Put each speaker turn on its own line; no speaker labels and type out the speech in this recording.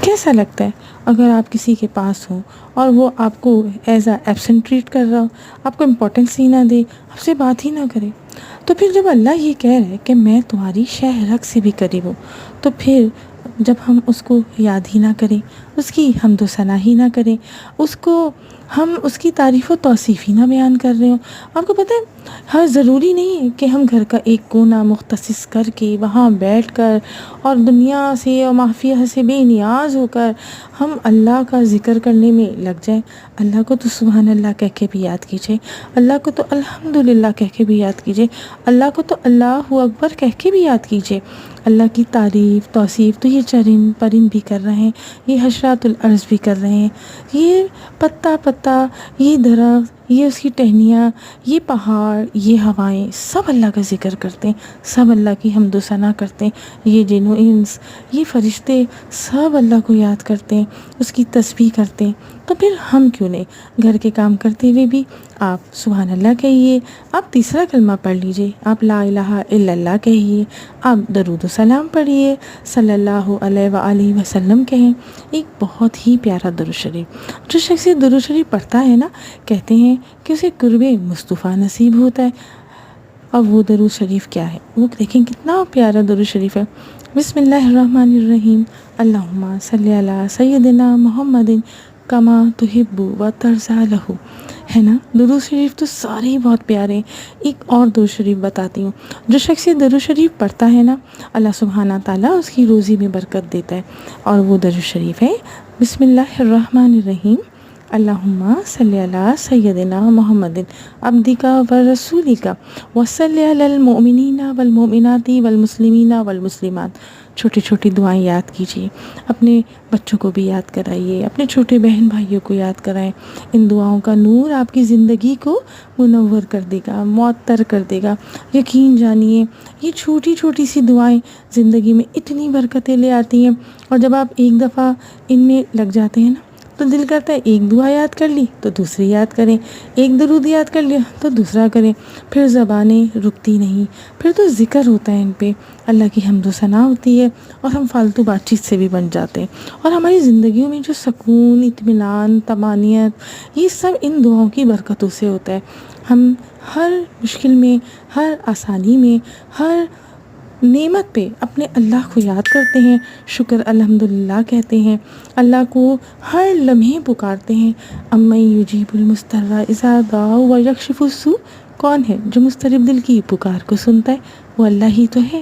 کیسا لگتا ہے اگر آپ کسی کے پاس ہوں اور وہ آپ کو ایز اے ایبسنٹ ٹریٹ کر رہا ہو، آپ کو امپورٹنس ہی نہ دے، آپ سے بات ہی نہ کرے؟ تو پھر جب اللہ یہ کہہ رہا ہے کہ میں تمہاری شہ رگ سے بھی قریب ہوں، تو پھر جب ہم اس کو یاد ہی نہ کریں، اس کی حمد و ثنا ہی نہ کریں، ہم اس کی تعریف و توصیف ہی نہ بیان کر رہے ہوں۔ آپ کو پتہ ہے ہر ضروری نہیں ہے کہ ہم گھر کا ایک کونا مختص کر کے وہاں بیٹھ کر اور دنیا سے اور مافیہ سے بے نیاز ہو کر ہم اللہ کا ذکر کرنے میں لگ جائیں۔ اللہ کو تو سبحان اللہ کہہ کے بھی یاد کیجئے، اللہ کو تو الحمدللہ کہہ کے بھی یاد کیجئے، اللہ کو تو اللہ اکبر کہہ کے بھی یاد کیجئے۔ اللہ کی تعریف توصیف تو یہ چرند پرند بھی کر رہے ہیں، یہ حشرات الارض بھی کر رہے ہیں، یہ پتا پتا، یہ درخت، یہ اس کی ٹہنیاں، یہ پہاڑ، یہ ہوائیں، سب اللہ کا ذکر کرتے ہیں، سب اللہ کی حمد و ثنا کرتے ہیں۔ یہ جن و انس، یہ فرشتے، سب اللہ کو یاد کرتے ہیں، اس کی تسبیح کرتے ہیں۔ تو پھر ہم کیوں نہیں گھر کے کام کرتے ہوئے بھی آپ سبحان اللہ کہیے، آپ تیسرا کلمہ پڑھ لیجئے، آپ لا الہ الا اللہ کہیے، آپ درود و سلام پڑھیے، صلی اللہ علیہ وآلہ وسلم کہیں، ایک بہت ہی پیارا درود شریف۔ جو شخص یہ درود شریف پڑھتا ہے نا، کہتے ہیں کہ اسے قرب مصطفیٰ نصیب ہوتا ہے۔ اور وہ درود شریف کیا ہے؟ وہ دیکھیں کتنا پیارا درود شریف ہے۔ بسم اللہ الرحمن الرحیم، اللہم صلی علی سیدنا محمد کما تحب و ترضی لہ، ہے نا؟ درود شریف تو سارے ہی بہت پیارے ہیں۔ ایک اور درود شریف بتاتی ہوں، جو شخص یہ درود شریف پڑھتا ہے نا، اللہ سبحانہ تعالیٰ اس کی روزی میں برکت دیتا ہے۔ اور وہ درود شریف ہے بسم اللہ الرحمن الرحیم، اللہم صلی علی سیدنا محمد عبدک و رسولک و صلی علی المؤمنین والمؤمنات والمسلمین والمسلمات۔ چھوٹی چھوٹی دعائیں یاد کیجیے، اپنے بچوں کو بھی یاد کرائیے، اپنے چھوٹے بہن بھائیوں کو یاد کرائیں۔ ان دعاؤں کا نور آپ کی زندگی کو منور کر دے گا، معطر کر دے گا۔ یقین جانیے یہ چھوٹی چھوٹی سی دعائیں زندگی میں اتنی برکتیں لے آتی ہیں۔ اور جب آپ ایک دفعہ ان میں لگ جاتے ہیں نا، تو دل کرتا ہے ایک دعا یاد کر لی تو دوسری یاد کریں، ایک درود یاد کر لیا تو دوسرا کریں، پھر زبانیں رکتی نہیں، پھر تو ذکر ہوتا ہے ان پہ، اللہ کی حمد و ثنا ہوتی ہے، اور ہم فالتو بات چیت سے بھی بن جاتے ہیں۔ اور ہماری زندگیوں میں جو سکون، اطمینان، طمانینت، یہ سب ان دعاؤں کی برکتوں سے ہوتا ہے۔ ہم ہر مشکل میں، ہر آسانی میں، ہر نعمت پہ اپنے اللہ کو یاد کرتے ہیں، شکر الحمدللہ کہتے ہیں، اللہ کو ہر لمحے پکارتے ہیں۔ امن یجیب المضطر اذا دعا ویکشف السوء، کون ہے جو مضطرب دل کی پکار کو سنتا ہے؟ وہ اللہ ہی تو ہے۔